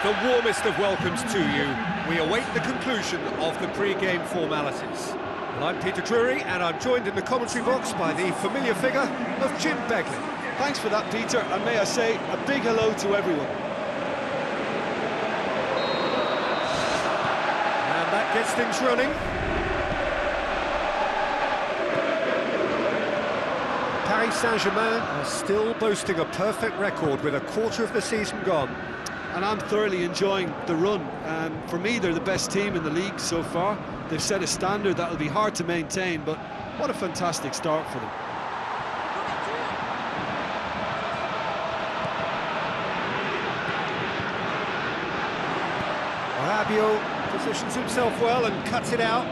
The warmest of welcomes to you. We await the conclusion of the pre-game formalities. Well, I'm Peter Drury, and I'm joined in the commentary box by the familiar figure of Jim Begley. Thanks for that, Peter, and may I say a big hello to everyone. And that gets things running. Paris Saint-Germain are still boasting a perfect record with a quarter of the season gone. And I'm thoroughly enjoying the run. For me, they're the best team in the league so far. They've set a standard that will be hard to maintain, but what a fantastic start for them. Rabiot positions himself well and cuts it out.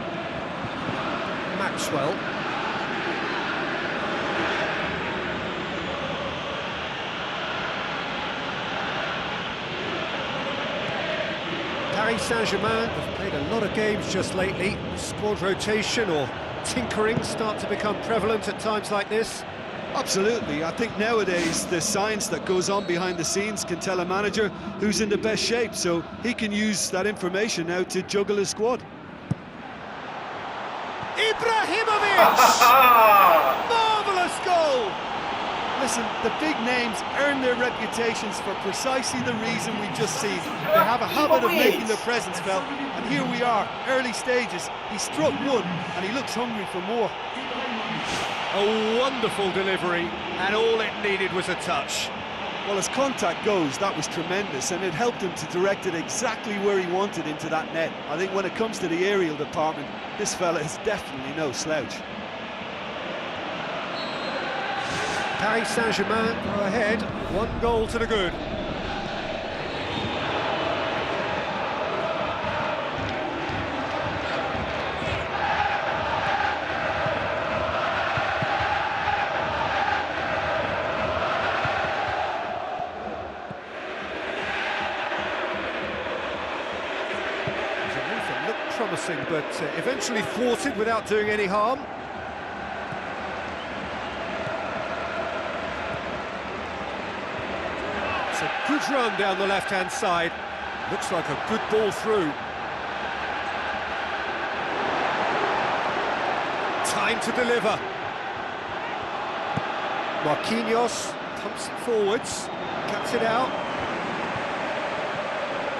Maxwell. Paris Saint-Germain have played a lot of games just lately. Squad rotation or tinkering start to become prevalent at times like this. Absolutely. I think nowadays the science that goes on behind the scenes can tell a manager who's in the best shape, so he can use that information now to juggle his squad. Ibrahimovic! Marvellous goal! Listen, the big names earn their reputations for precisely the reason we've just seen. They have a habit of making their presence felt, and here we are, early stages. He struck one, and he looks hungry for more. A wonderful delivery, and all it needed was a touch. Well, as contact goes, that was tremendous, and it helped him to direct it exactly where he wanted into that net. I think when it comes to the aerial department, this fella is definitely no slouch. Paris Saint-Germain go ahead, 1 goal to the good. It looked promising, but eventually thwarted without doing any harm. It's a good run down the left-hand side. Looks like a good ball through. Time to deliver. Marquinhos pumps it forwards, cuts it out.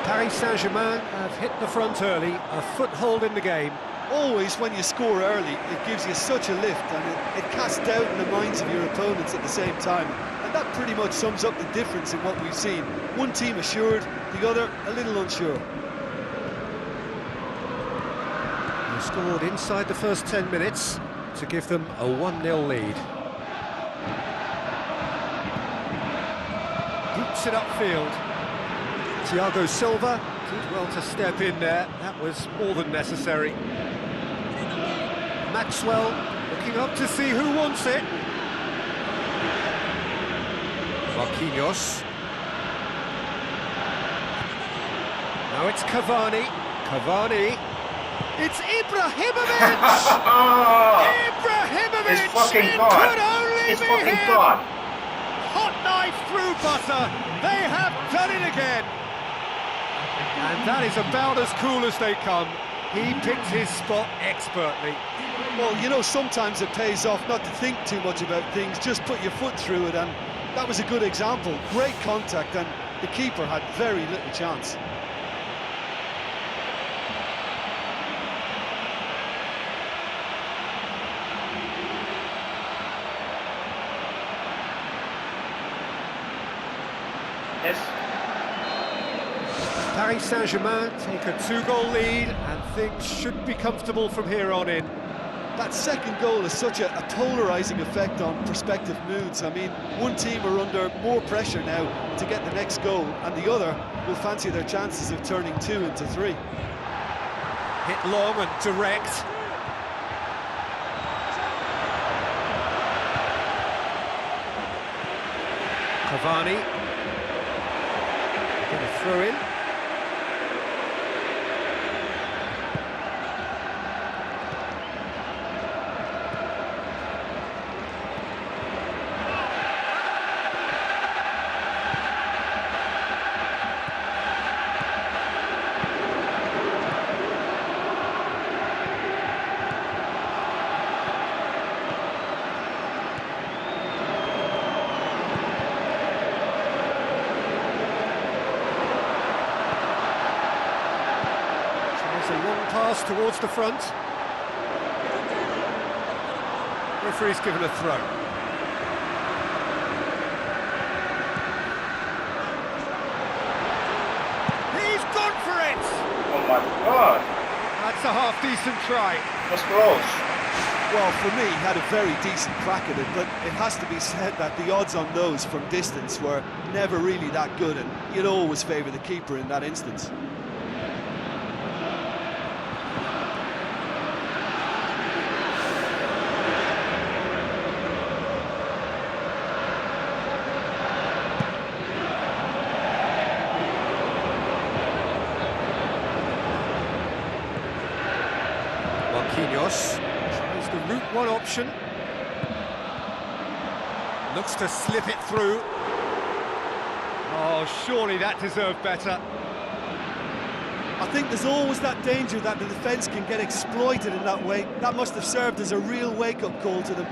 Paris Saint-Germain have hit the front early, a foothold in the game. Always, when you score early, it gives you such a lift, and it casts doubt in the minds of your opponents at the same time. And that pretty much sums up the difference in what we've seen. One team assured, the other a little unsure. They scored inside the first 10 minutes to give them a 1-0 lead. Boots it upfield. Thiago Silva did well to step in there. That was more than necessary. Maxwell looking up to see who wants it. Marquinhos. Now it's Cavani. Cavani. It's Ibrahimovic! Ibrahimovic! It's fucking it God. could only It's be fucking him! God. Hot knife through butter. They have done it again. And that is about as cool as they come. He picked his spot expertly. Well, you know, sometimes it pays off not to think too much about things, just put your foot through it, and that was a good example. Great contact, and the keeper had very little chance. Yes. Paris Saint-Germain take a 2-goal lead, and things should be comfortable from here on in. That second goal has such a polarising effect on prospective moods. I mean, one team are under more pressure now to get the next goal, and the other will fancy their chances of turning 2 into 3. Hit long and direct. Cavani. Get a throw in. towards the front. Referee's given a throw. He's gone for it! Oh my God! That's a half-decent try. That's close. Well, for me, he had a very decent crack at it, but it has to be said that the odds on those from distance were never really that good, and you'd always favour the keeper in that instance. Marquinhos tries the route one option. Looks to slip it through. Oh, surely that deserved better. I think there's always that danger that the defence can get exploited in that way. That must have served as a real wake-up call to them.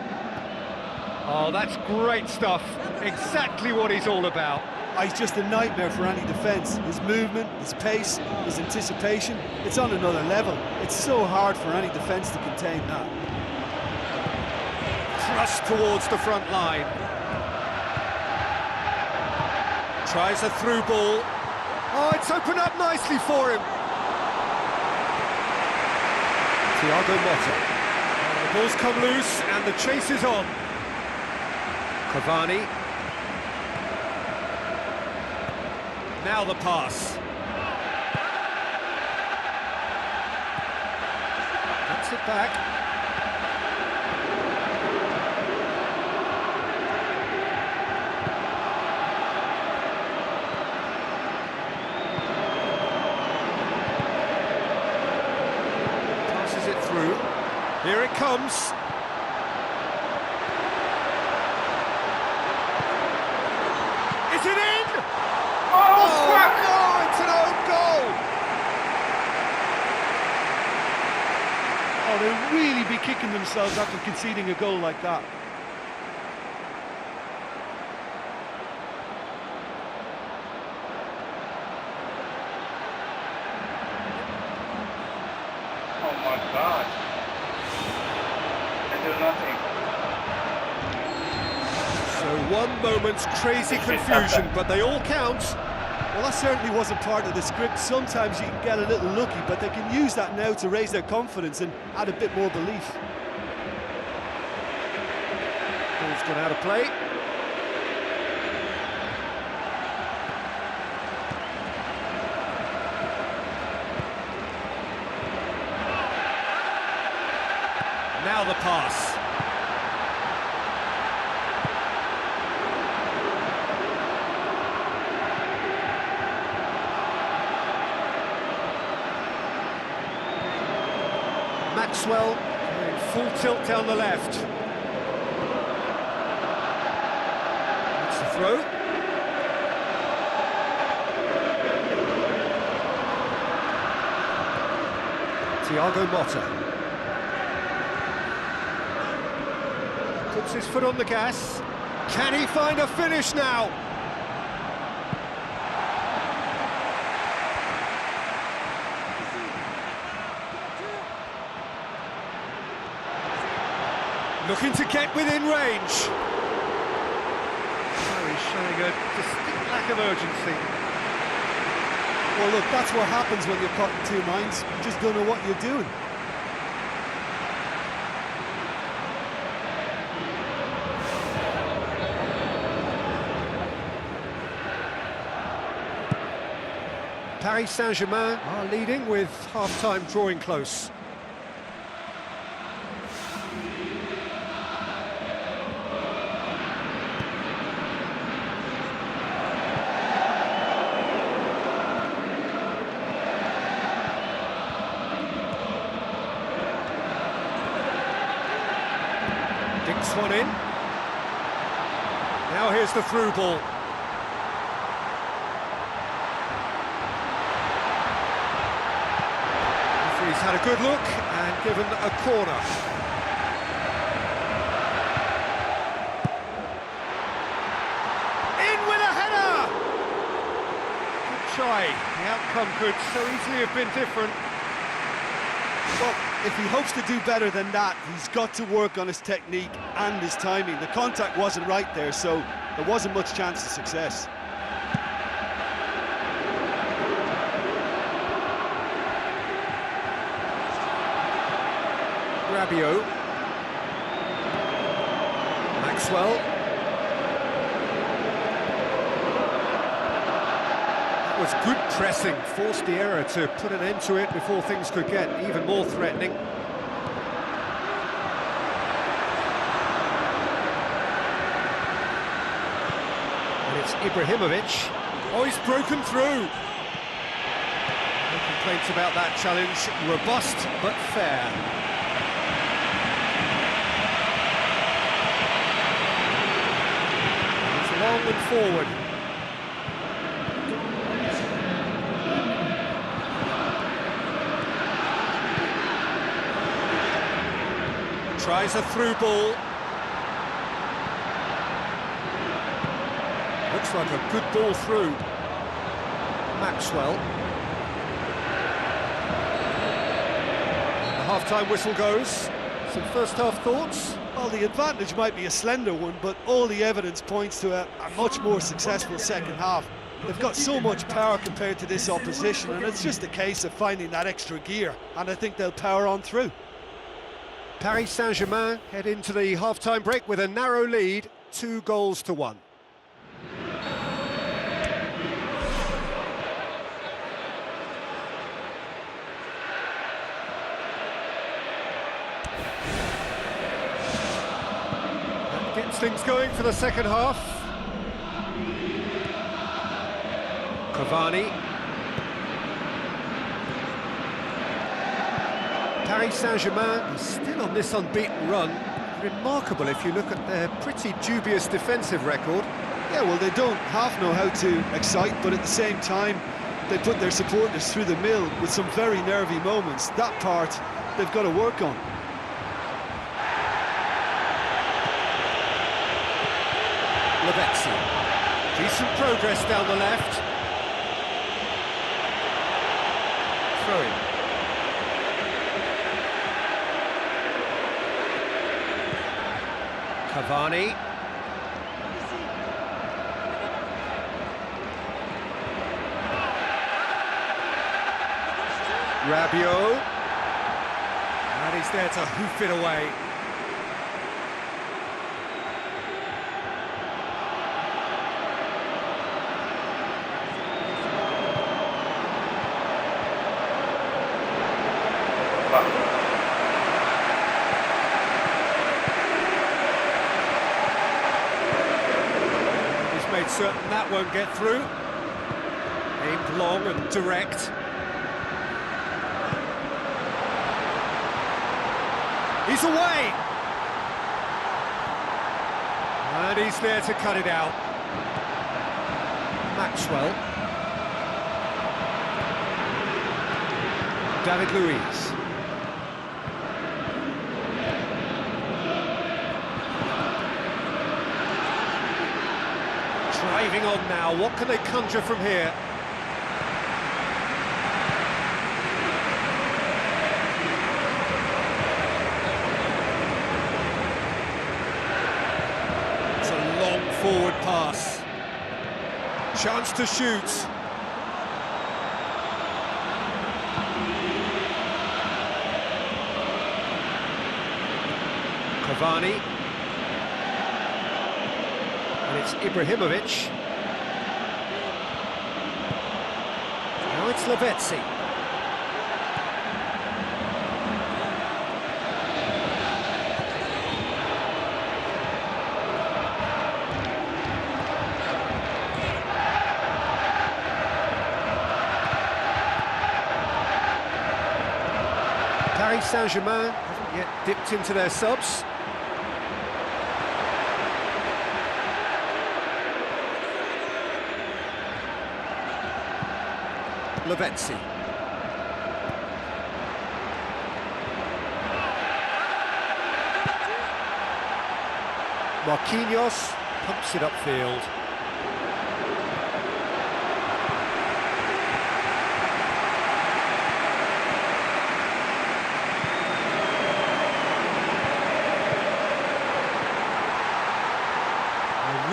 Oh, that's great stuff. Exactly what he's all about. He's just a nightmare for any defence. His movement, his pace, his anticipation, it's on another level. It's so hard for any defence to contain that. Thrust towards the front line. Tries a through ball. Oh, it's opened up nicely for him. Thiago Motta. The ball's come loose and the chase is on. Cavani. Now the pass. Gets it back. Passes it through. Here it comes. Is it in? Oh, no, it's an own goal! Oh, they'll really be kicking themselves after conceding a goal like that. Oh my God! I do nothing. So one moment's crazy confusion, but they all count. Well, that certainly wasn't part of the script. Sometimes you can get a little lucky, but they can use that now to raise their confidence and add a bit more belief. Ball's gone out of play. Now the pass. Maxwell in full tilt down the left. That's the throw. Thiago Motta puts his foot on the gas. Can he find a finish now? Looking to get within range. Oh, he's showing a distinct lack of urgency. Well, look, that's what happens when you're caught in two minds. You just don't know what you're doing. Paris Saint-Germain are leading with half-time drawing close. Dinks one in. Now here's the through ball. Referee's had a good look and given a corner. In with a header! Good try. The outcome could so easily have been different. Well, if he hopes to do better than that, he's got to work on his technique and his timing. The contact wasn't right there, so there wasn't much chance of success. Rabiot. Maxwell. That was good pressing, forced the error to put an end to it before things could get even more threatening. And it's Ibrahimovic. Oh, he's broken through. No complaints about that challenge. Robust but fair. It's long and forward. Tries a through ball. Looks like a good ball through. Maxwell. The half-time whistle goes. Some first-half thoughts? Well, the advantage might be a slender one, but all the evidence points to a much more successful second half. They've got so much power compared to this opposition, and it's just a case of finding that extra gear, and I think they'll power on through. Paris Saint-Germain head into the half-time break with a narrow lead, 2-1. That gets things going for the second half. Cavani. Paris Saint-Germain is still on this unbeaten run. Remarkable if you look at their pretty dubious defensive record. Yeah, well, they don't half know how to excite, but at the same time, they put their supporters through the mill with some very nervy moments. That part, they've got to work on. Lavezzi. Decent progress down the left. Throw-in. Cavani. Rabiot. And he's there to hoof it away. Made certain that won't get through. Aimed long and direct. He's away! And he's there to cut it out. Maxwell. David Luiz. Driving on now, what can they conjure from here? It's a long forward pass. Chance to shoot. Cavani. And it's Ibrahimovic. Now it's Lavezzi. Paris Saint-Germain haven't yet dipped into their subs. Lavezzi. Marquinhos pumps it upfield.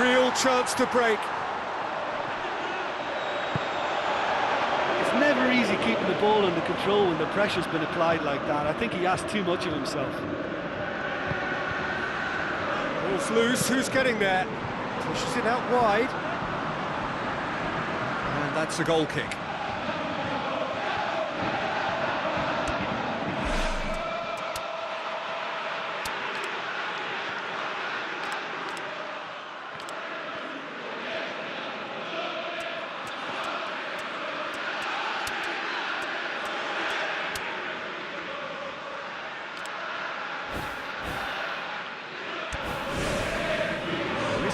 real chance to break. It's never easy keeping the ball under control when the pressure's been applied like that. I think he asked too much of himself. Ball's loose, who's getting there? Pushes it out wide. And that's a goal kick.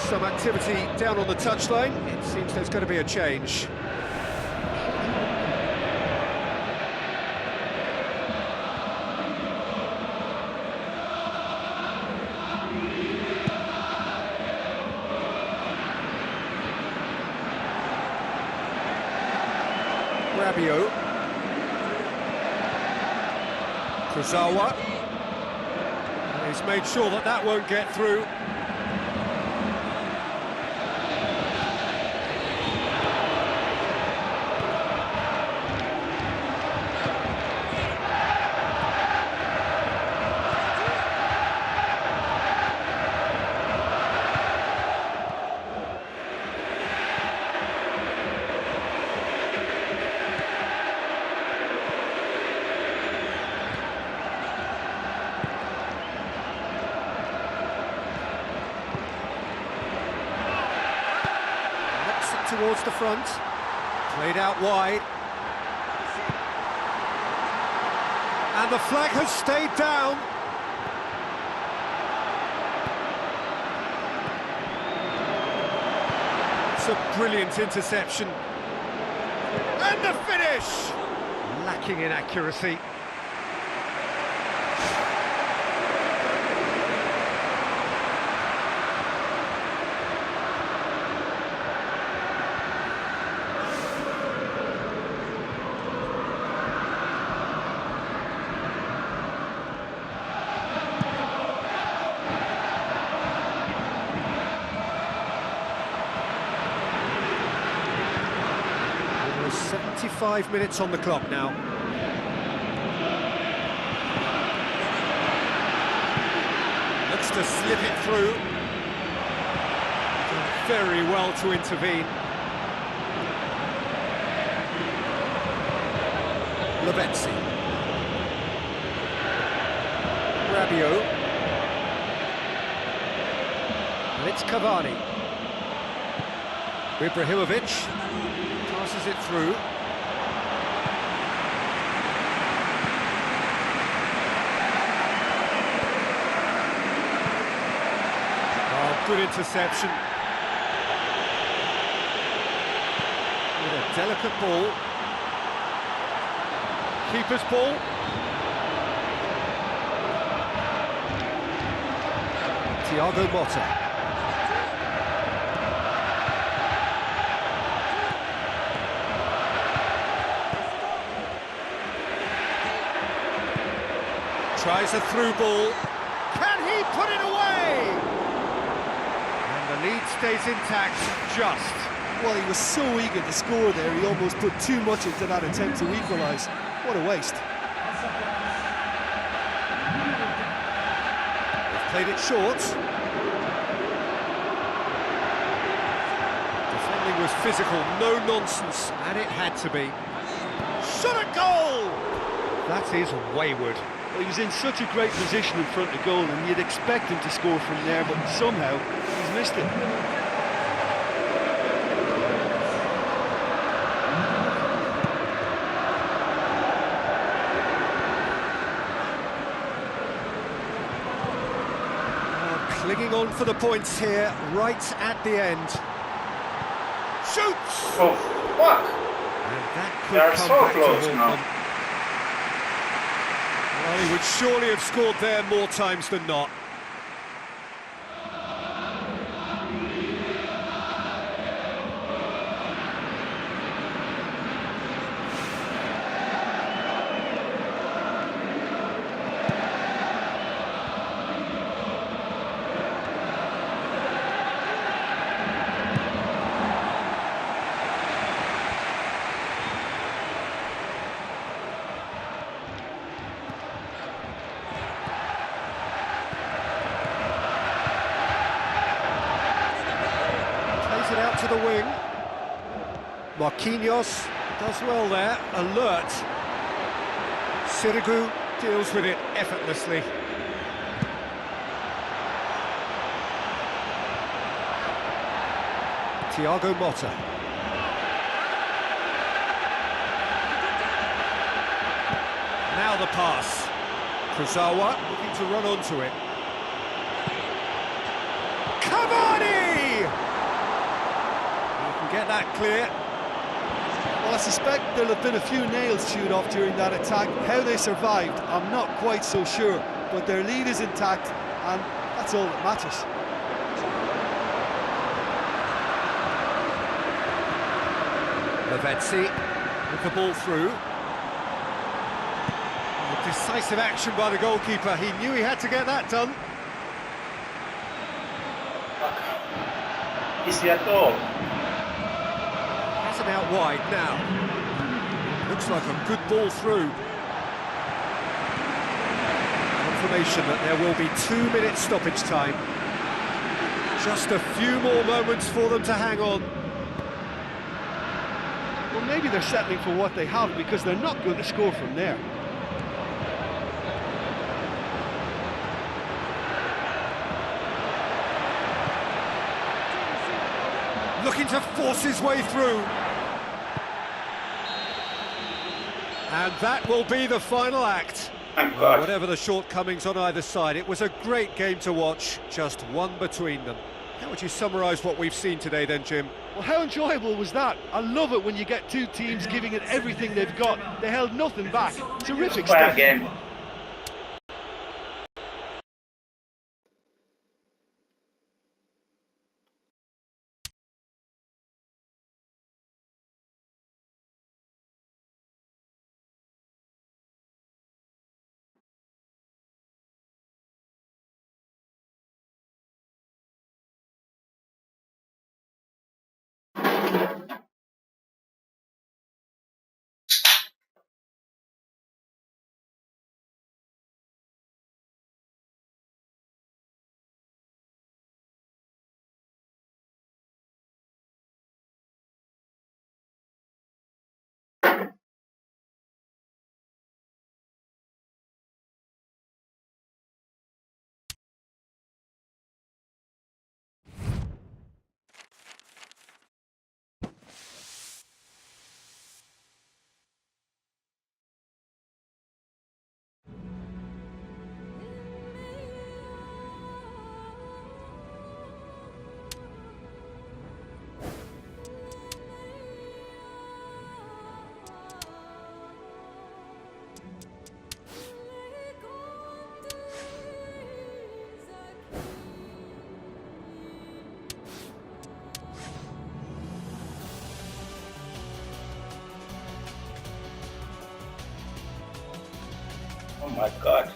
Some activity down on the touchline. It seems there's going to be a change. Rabiot. Kurzawa. He's made sure that that won't get through. Towards the front, played out wide, and the flag has stayed down. It's a brilliant interception, and the finish! Lacking in accuracy. There's 75 minutes on the clock now. Looks to slip it through. Done very well to intervene. Lavezzi. Rabiot. And it's Cavani. Ibrahimovic passes it through. Oh, good interception. With a delicate ball. Keeper's ball. Thiago Motta. Tries a through ball. Can he put it away? And the lead stays intact, just. Well, he was so eager to score there, he almost put too much into that attempt to equalise. What a waste. They've played it short. Defending was physical, no nonsense, and it had to be. Shot a goal! That is wayward. Well, he was in such a great position in front of goal, and you'd expect him to score from there, but somehow he's missed it. Clinging on for the points here, right at the end. Shoots! Oh, fuck! And that They are could come so back close to haunt now. them. Well, he would surely have scored there more times than not. to the wing. Marquinhos does well there, alert. Sirigu deals with it effortlessly. Thiago Motta. Now the pass. Kurzawa looking to run onto it. Cavani! You can get that clear. Well, I suspect there'll have been a few nails chewed off during that attack. How they survived, I'm not quite so sure. But their lead is intact, and that's all that matters. Lavezzi with the ball through. Decisive action by the goalkeeper. He knew he had to get that done. Is he at all? Has him out wide now. Looks like a good ball through. Confirmation that there will be 2 minutes stoppage time. Just a few more moments for them to hang on. Well, maybe they're settling for what they have because they're not going to score from there. Looking to force his way through. And that will be the final act. Thank Well, God. whatever the shortcomings on either side, it was a great game to watch, just one between them. How would you summarise what we've seen today then, Jim? Well, how enjoyable was that? I love it when you get two teams giving it everything they've got. They held nothing back. Terrific Try stuff. again. Oh my God.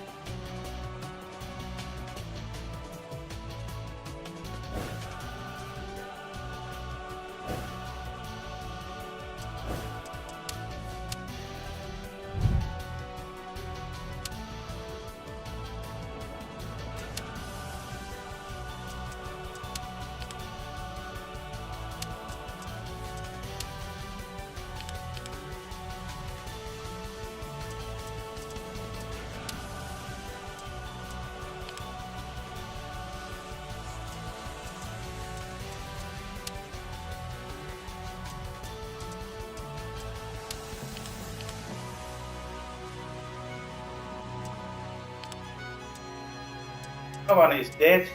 Cavani is dead.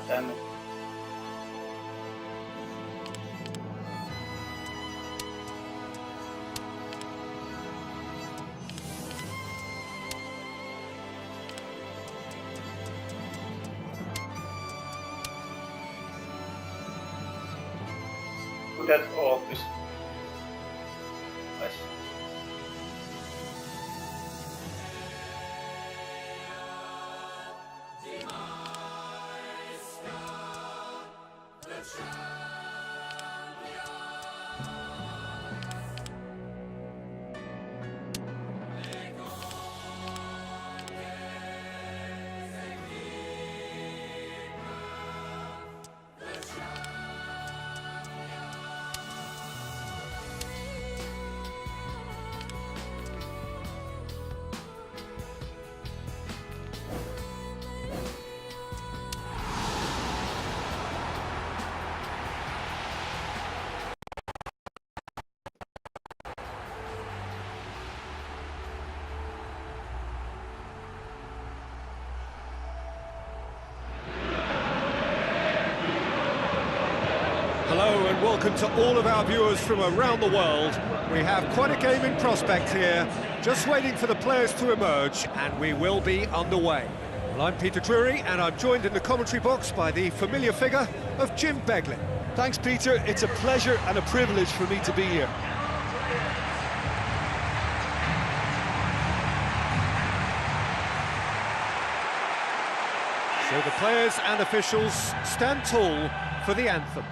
Damn it. Put that office. Nice. welcome to all of our viewers from around the world. We have quite a game in prospect here, just waiting for the players to emerge, and we will be underway. Well, I'm Peter Drury, and I'm joined in the commentary box by the familiar figure of Jim Beglin. Thanks, Peter. It's a pleasure and a privilege for me to be here. So the players and officials stand tall for the anthem.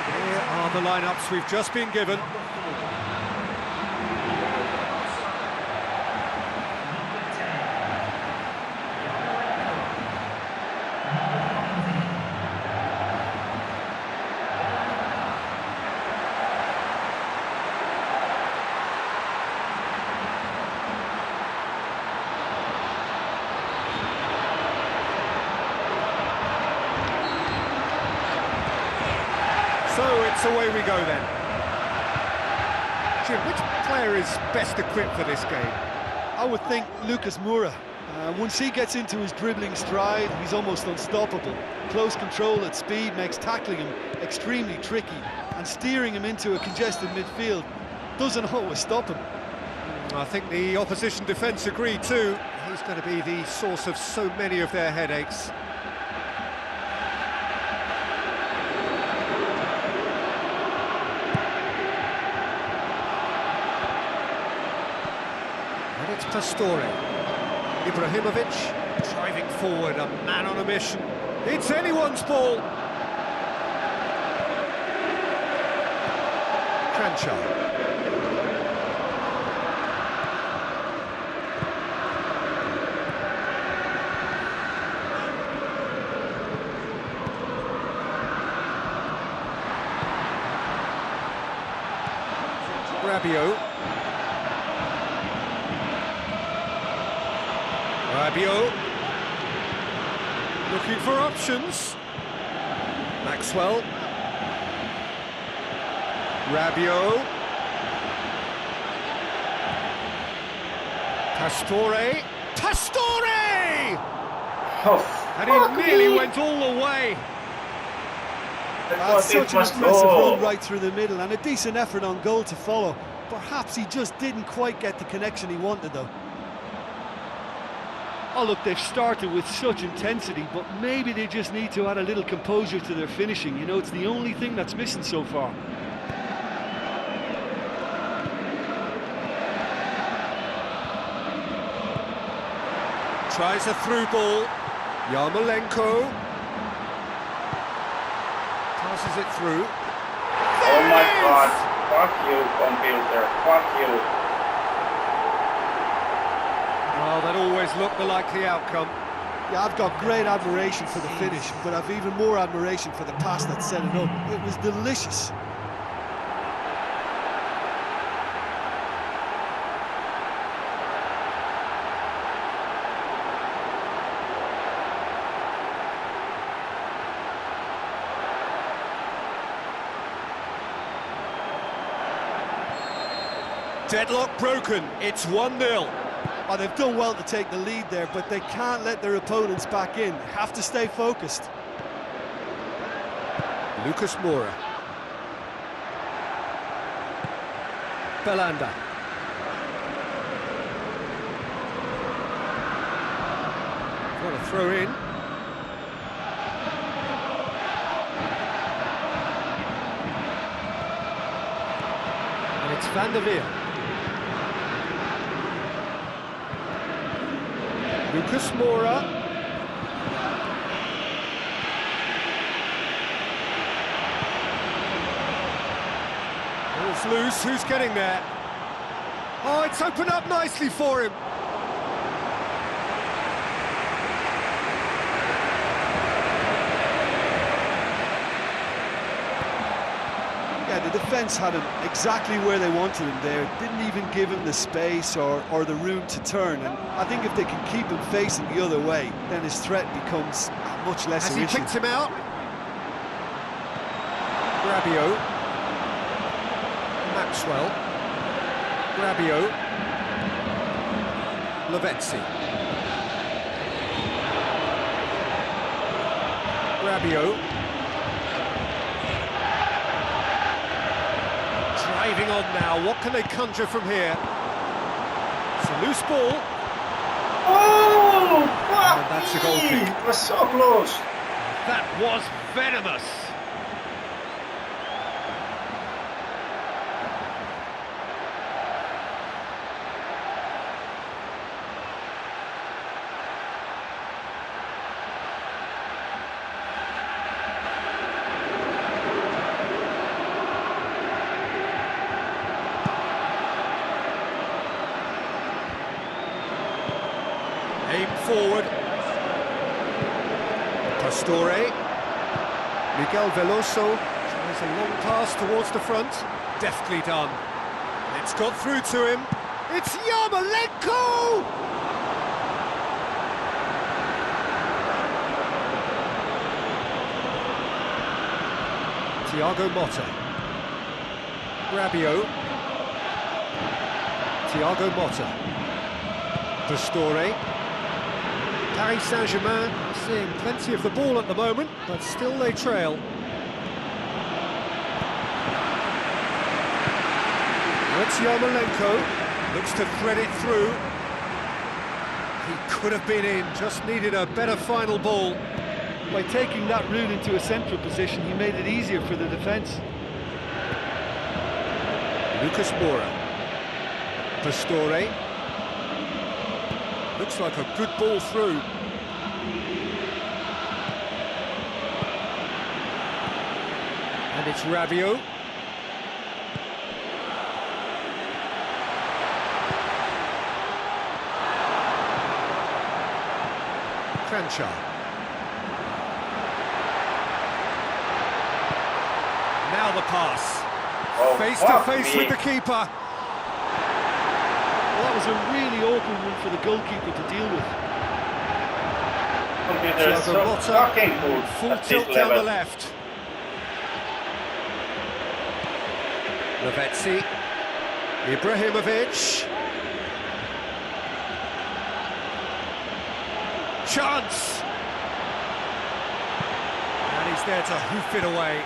Here are the lineups we've just been given. So it's away we go then. Jim, which player is best equipped for this game? I would think Lucas Moura. Once he gets into his dribbling stride, he's almost unstoppable. Close control at speed makes tackling him extremely tricky, and steering him into a congested midfield doesn't always stop him. I think the opposition defence agree too. He's going to be the source of so many of their headaches. And it's Pastore. Ibrahimovic driving forward, a man on a mission. It's anyone's ball. Kranjčar. Rabiot looking for options. Maxwell. Rabiot. Pastore. Pastore! Oh, And he nearly went all the way. That's such an impressive run right through the middle, and a decent effort on goal to follow. Perhaps he just didn't quite get the connection he wanted, though. Oh, look, they've started with such intensity, but maybe they just need to add a little composure to their finishing. You know, it's the only thing that's missing so far. Tries a through ball. Yarmolenko. Passes it through. Oh my God! Fuck you, computer! Fuck you! Well, that always looked the likely outcome. Yeah, I've got great admiration for the finish, but I've even more admiration for the pass that set it up. It was delicious. Deadlock broken, it's 1-0. Oh, they've done well to take the lead there, but they can't let their opponents back in. Have to stay focused. Lucas Moura. Belanda. Got a throw in. And it's Van der Veer. Lucas Moura. Ball's He's loose, who's getting there? Oh, it's opened up nicely for him. Yeah, the defence had him exactly where they wanted him there. Didn't even give him the space or the room to turn. And I think if they can keep him facing the other way, then his threat becomes much less Has an he issue. picked him out? Rabiot. Maxwell. Rabiot. Lavezzi. Rabiot. Driving on now, what can they conjure from here? It's a loose ball. Oh, fuck And that's a goal me. kick. It was so close. That was venomous. Aim forward. Pastore. Miguel Veloso tries a long pass towards the front. Deftly done. It's got through to him. It's Yarmolenko! Thiago Motta. Rabiot. Thiago Motta. Pastore. Paris Saint-Germain seeing plenty of the ball at the moment, but still they trail. Now it's Yarmolenko, looks to thread it through. He could have been in, just needed a better final ball. By taking that route into a central position, he made it easier for the defence. Lucas Moura. Pastore. Looks like a good ball through. And it's Rabiot. Kranjčar. Now the pass. Oh, Face to fuck face me. with the keeper. Well, that was a really open one for the goalkeeper to deal with. Computer is Thiago so Motta, fucking good full at this tilt down the level. left. Lavezzi. Ibrahimovic. Chance! And he's there to hoof it away.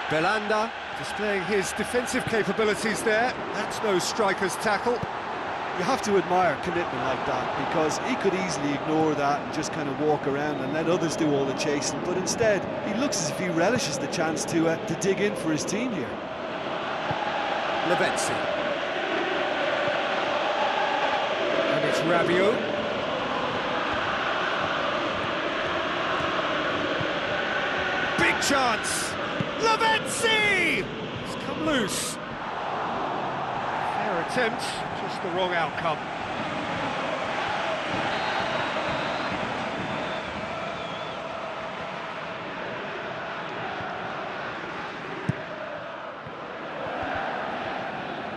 Belanda displaying his defensive capabilities there. That's no striker's tackle. You have to admire commitment like that, because he could easily ignore that and just kind of walk around and let others do all the chasing, but instead he looks as if he relishes the chance to dig in for his team here. Lavezzi. And it's Rabiot. Big chance! Lavezzi! It's come loose. Fair attempt, just the wrong outcome.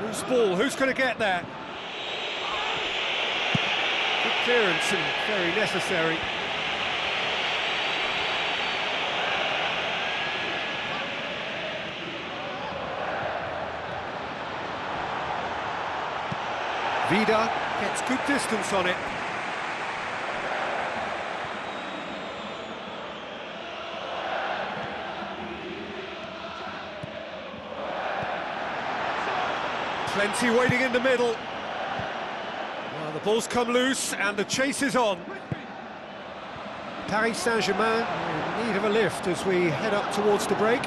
Loose ball, who's going to get there? Good clearance and very necessary. Vida gets good distance on it. Plenty waiting in the middle. Well, the ball's come loose and the chase is on. Paris Saint-Germain in need of a lift as we head up towards the break.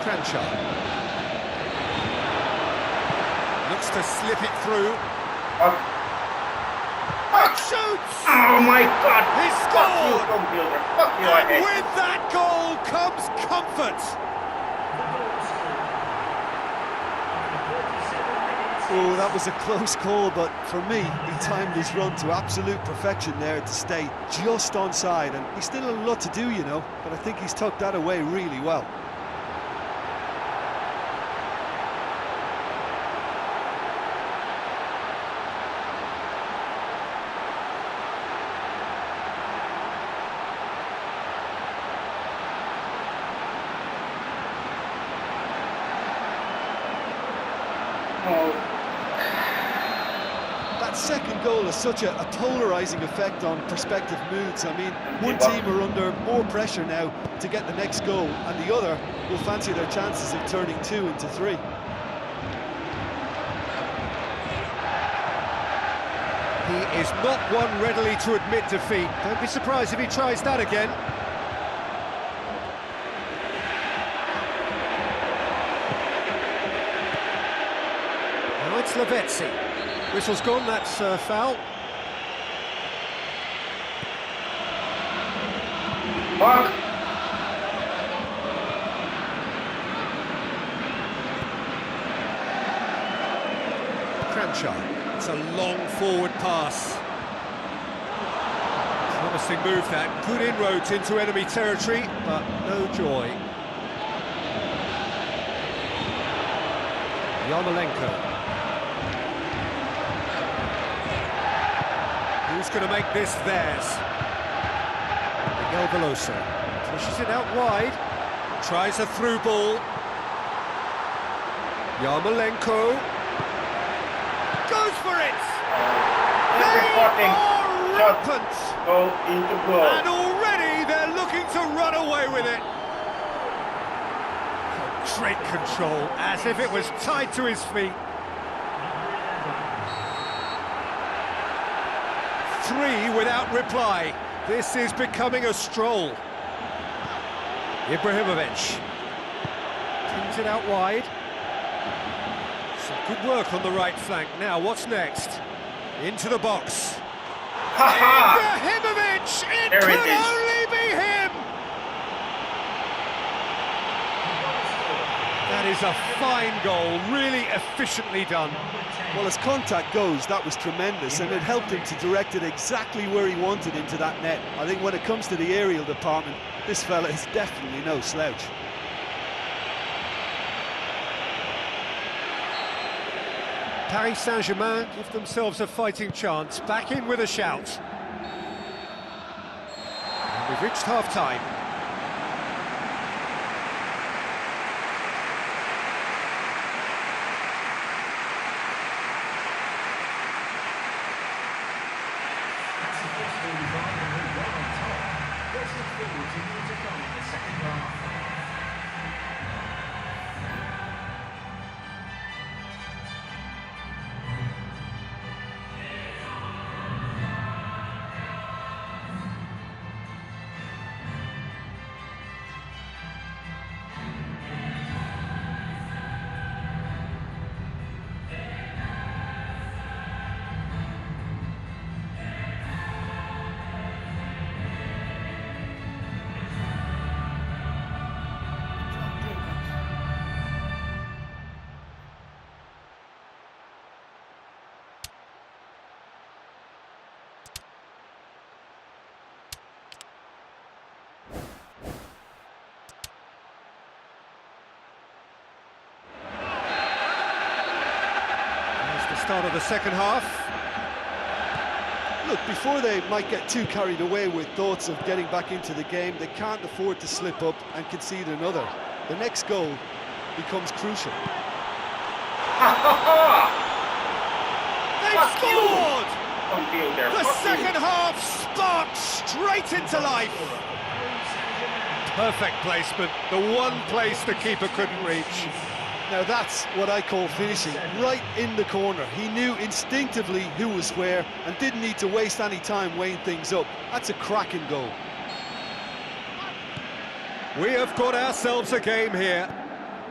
Kranjčar. Looks to slip it through. Fuck. Shoots! Oh, Oh my God! He Fuck you, scored! computer. Fuck you, I And hate with that goal comes comfort. Oh, that was a close call, but for me, he timed his run to absolute perfection there to stay just onside, and he's still a lot to do, you know, but I think he's tucked that away really well. That second goal has such a polarising effect on prospective moods. I mean, one team are under more pressure now to get the next goal, and the other will fancy their chances of turning 2 into 3. He is not one readily to admit defeat. Don't be surprised if he tries that again. Now it's Lavezzi. Whistle's gone, that's foul. Fuck! Cranchar. It's a long forward pass. Promising move that. Good inroads into enemy territory, but no joy. Yarmolenko. Who's going to make this theirs? Miguel Veloso pushes it out wide, tries a through ball. Yarmolenko goes for it! They are rampant! Go into goal. And already they're looking to run away with it. Great control, as if it was tied to his feet. 3 without reply. This is becoming a stroll. Ibrahimovic pings it out wide. Some good work on the right flank. Now, what's next? Into the box. Ibrahimovic! It There it could is. only be him! That is a fine goal, really efficiently done. Well, as contact goes, that was tremendous, and it helped him to direct it exactly where he wanted into that net. I think when it comes to the aerial department, this fella is definitely no slouch. Paris Saint-Germain give themselves a fighting chance, back in with a shout. And we've reached half-time. Start of the second half. Look, before they might get too carried away with thoughts of getting back into the game, they can't afford to slip up and concede another. The next goal becomes crucial. They've scored! Computer, The fuck second you. half sparks straight into life. Perfect placement, the one place the keeper couldn't reach. Now that's what I call finishing, right in the corner. He knew instinctively who was where and didn't need to waste any time weighing things up. That's a cracking goal. We have got ourselves a game here.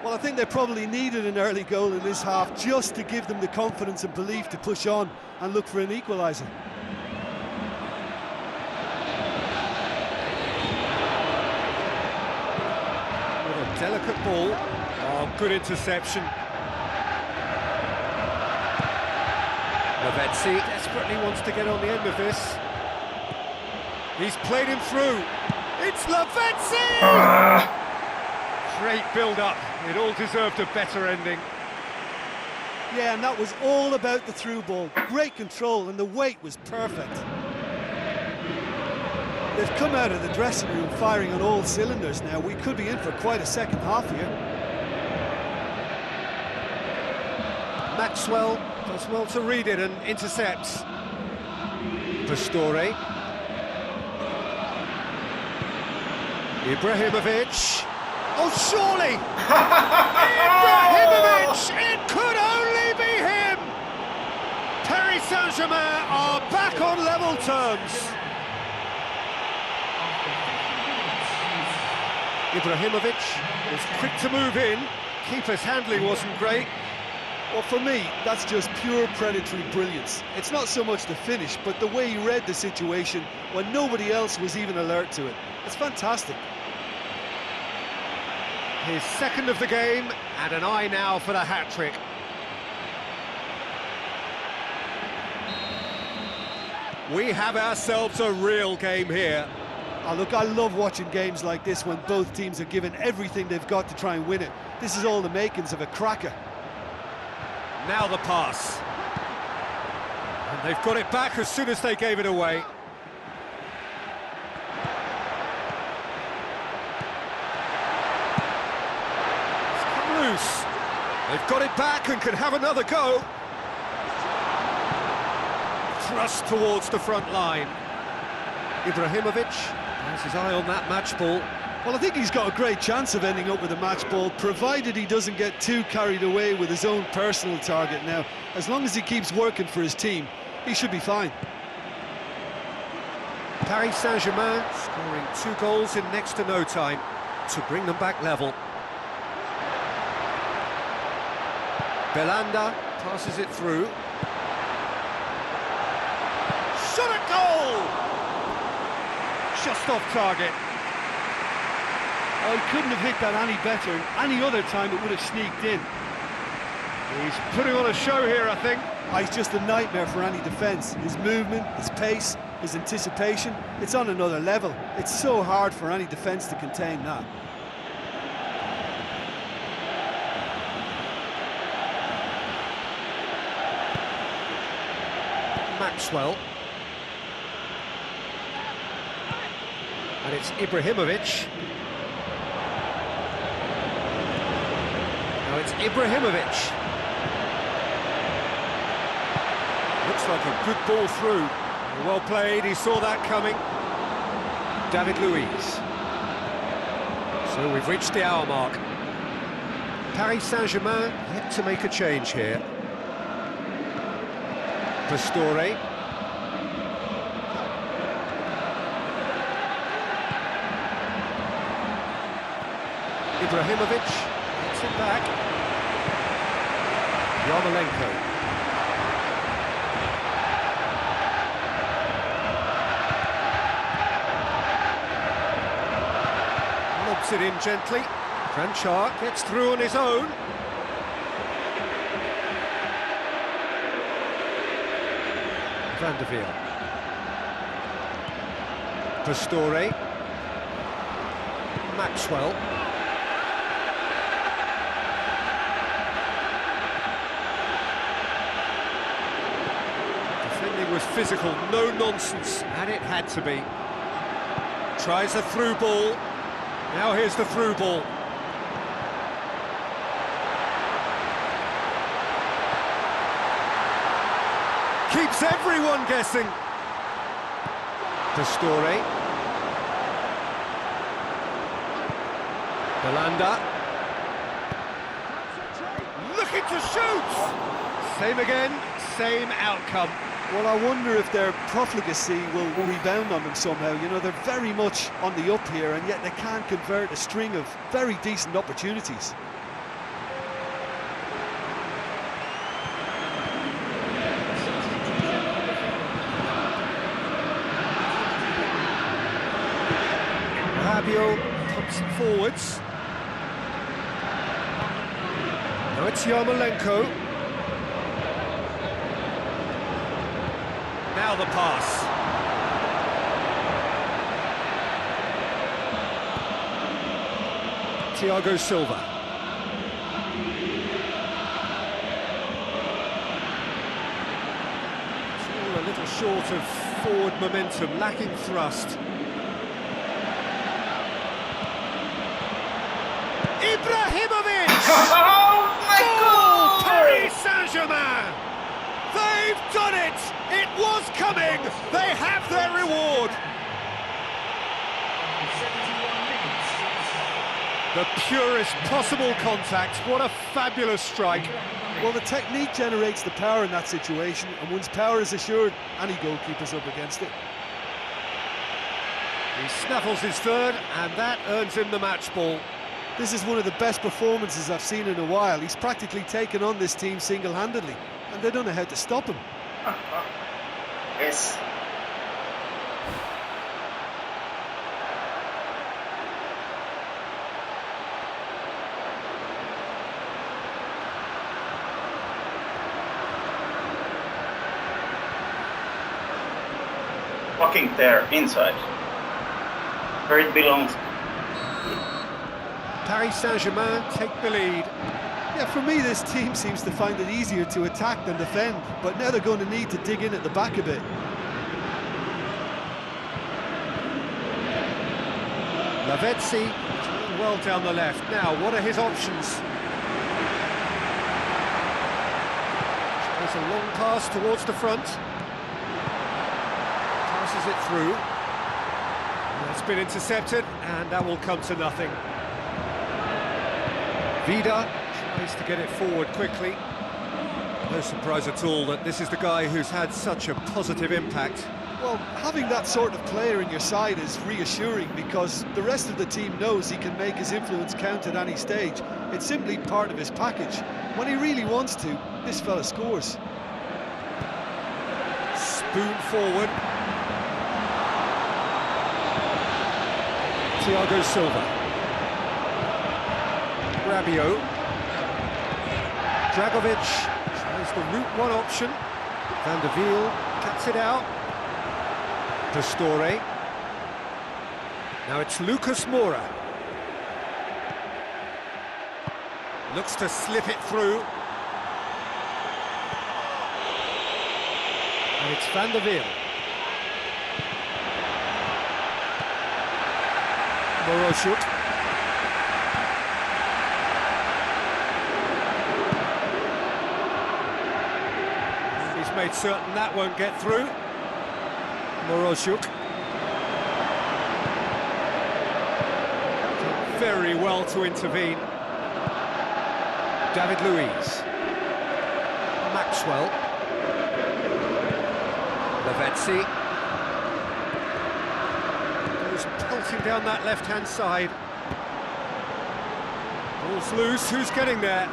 Well, I think they probably needed an early goal in this half just to give them the confidence and belief to push on and look for an equaliser. delicate ball. Oh, good interception. Lavezzi desperately wants to get on the end of this. He's played him through. It's Lavezzi! Great build-up. It all deserved a better ending. Yeah, and that was all about the through ball. Great control, and the weight was perfect. They've come out of the dressing room firing on all cylinders now. We could be in for quite a second half here. Maxwell does well to read it and intercepts. Pastore. Ibrahimovic. Oh, surely! Ibrahimovic! It could only be him! Paris Saint-Germain are back on level terms. Ibrahimovic was quick to move in. Keeper's handling wasn't great. Well, for me, that's just pure predatory brilliance. It's not so much the finish, but the way he read the situation when nobody else was even alert to it. It's fantastic. His second of the game, and an eye now for the hat-trick. We have ourselves a real game here. Oh, look, I love watching games like this when both teams are given everything they've got to try and win it. This is all the makings of a cracker. Now the pass. And they've got it back as soon as they gave it away. It's come loose. They've got it back and can have another go. Thrust towards the front line. Ibrahimovic has his eye on that match ball. Well, I think he's got a great chance of ending up with a match ball, provided he doesn't get too carried away with his own personal target now. As long as he keeps working for his team, he should be fine. Paris Saint-Germain scoring 2 goals in next to no time to bring them back level. Belanda passes it through. Shot at goal! Just off target. Oh, he couldn't have hit that any better. Any other time it would have sneaked in. He's putting on a show here, I think. Oh, he's just a nightmare for any defence. His movement, his pace, his anticipation, it's on another level. It's so hard for any defence to contain that. Maxwell. And it's Ibrahimovic. Now it's Ibrahimovic. Looks like a good ball through. Well played, he saw that coming. David Luiz. So we've reached the hour mark. Paris Saint-Germain yet to make a change here. Pastore. Ibrahimovic gets it back. Yarmolenko. Lobs it in gently. Franchard gets through on his own. Van der Veer. Pastore. Maxwell. Defending was physical, no nonsense, and it had to be. Tries a through ball. Now here's the through ball. Keeps everyone guessing. Pastore. Belanda. Looking to shoot! Same again, same outcome. Well, I wonder if their profligacy will rebound on them somehow. You know, they're very much on the up here, and yet they can't convert a string of very decent opportunities. Rabiot pumps it forwards. Now it's Yarmolenko. Now the pass. Thiago Silva. Still a little short of forward momentum, lacking thrust. Ibrahimovic! Oh my Oh, God! Paris Saint-Germain! They've done it! It was coming! They have their reward! The purest possible contact. What a fabulous strike. Well, the technique generates the power in that situation, and once power is assured, any goalkeeper's up against it. He snaffles his third, and that earns him the match ball. This is one of the best performances I've seen in a while. He's practically taken on this team single-handedly, and they don't know how to stop him. Yes. Fucking there, inside. Where it belongs. Paris Saint-Germain take the lead. Yeah, for me, this team seems to find it easier to attack than defend, but now they're going to need to dig in at the back a bit. Lavezzi, well down the left. Now, what are his options? There's a long pass towards the front. Passes it through. It's been intercepted, and that will come to nothing. Vida tries to get it forward quickly. No surprise at all that this is the guy who's had such a positive impact. Well, having that sort of player in your side is reassuring because the rest of the team knows he can make his influence count at any stage. It's simply part of his package. When he really wants to, this fella scores. Spoon forward. Thiago Silva. Rabiot. Dragovic tries the route one option. Van der Wiel cuts it out. Pastore. Now it's Lucas Moura. Looks to slip it through. And it's Van der Wiel. Moroshuk. He's made certain that won't get through. Moroshuk. Did very well to intervene. David Luiz. Maxwell. Lavezzi. Goes pelting down that left-hand side. Ball's loose, who's getting there?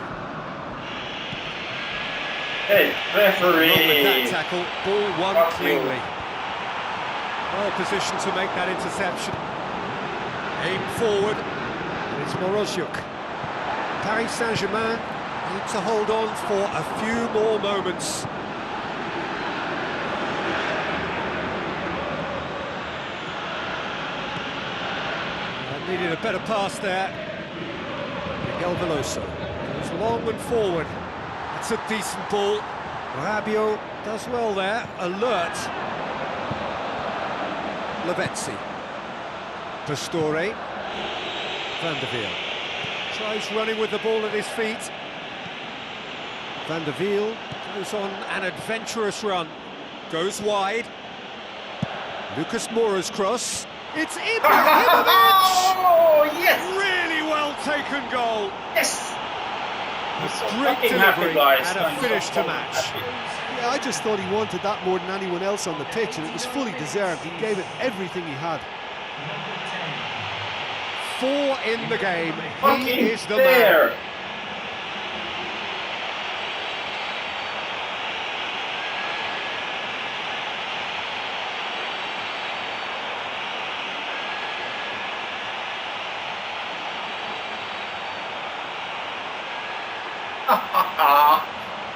Hey, referee! Wrong with that tackle, ball won cleanly. Well positioned to make that interception. Aim forward, and it's Moroshuk. Paris Saint-Germain need to hold on for a few more moments. Needed a better pass there. Miguel Veloso goes long and forward. That's a decent ball. Rabiot does well there, alert. Lavezzi. Pastore. Van der Wiel. Tries running with the ball at his feet. Van der Wiel goes on an adventurous run. Goes wide. Lucas Moura's cross. It's Ibrahimovic! Oh, yes! Really well taken goal. Yes! Great delivery and a finish to match. Yeah, I just thought he wanted that more than anyone else on the pitch, and it was fully deserved. He gave it everything he had. 4 in the game. He is the there. man.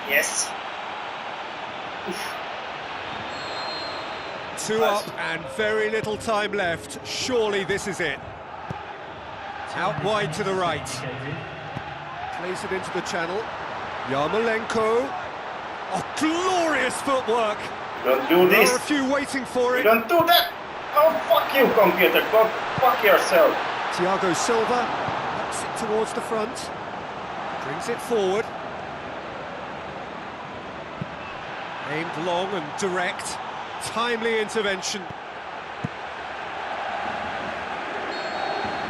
Yes. 2 up and very little time left. Surely this is it. Out wide to the right. Plays it into the channel. Yarmolenko. Oh, glorious footwork. Don't do There this. are a few waiting for it. Don't do that. Oh, fuck you, computer. Go fuck yourself. Thiago Silva knocks it towards the front. Brings it forward. Aimed long and direct. Timely intervention.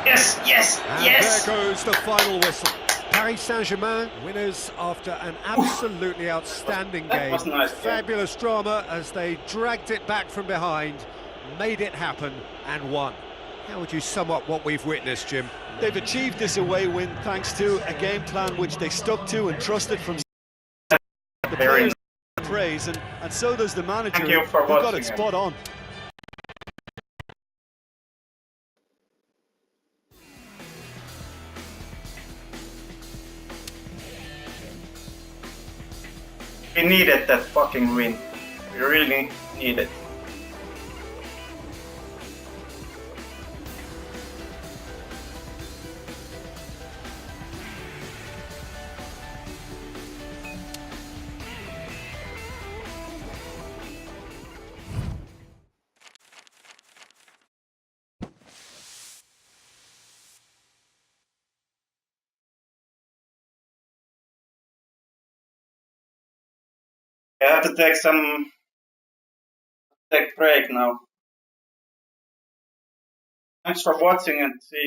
Yes, yes, And yes. there goes the final whistle. Paris Saint-Germain winners after an absolutely outstanding That game. was nice, yeah. Fabulous drama as they dragged it back from behind, made it happen and won. How would you sum up what we've witnessed, Jim? They've achieved this away win thanks to a game plan which they stuck to and trusted from the Very players. Praise, and so does the manager. Thank you for who got watching it it. spot on. We needed that fucking win. We really need it. I have to take break now. Thanks for watching and see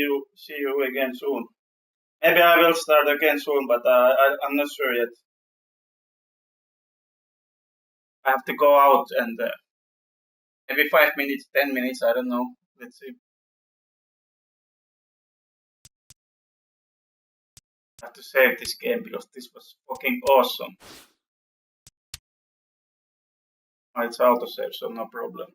you again soon. Maybe I will start again soon, but I'm not sure yet. I have to go out and maybe 5 minutes, 10 minutes, I don't know. Let's see. I have to save this game because this was fucking awesome. It's autosave, so no problem.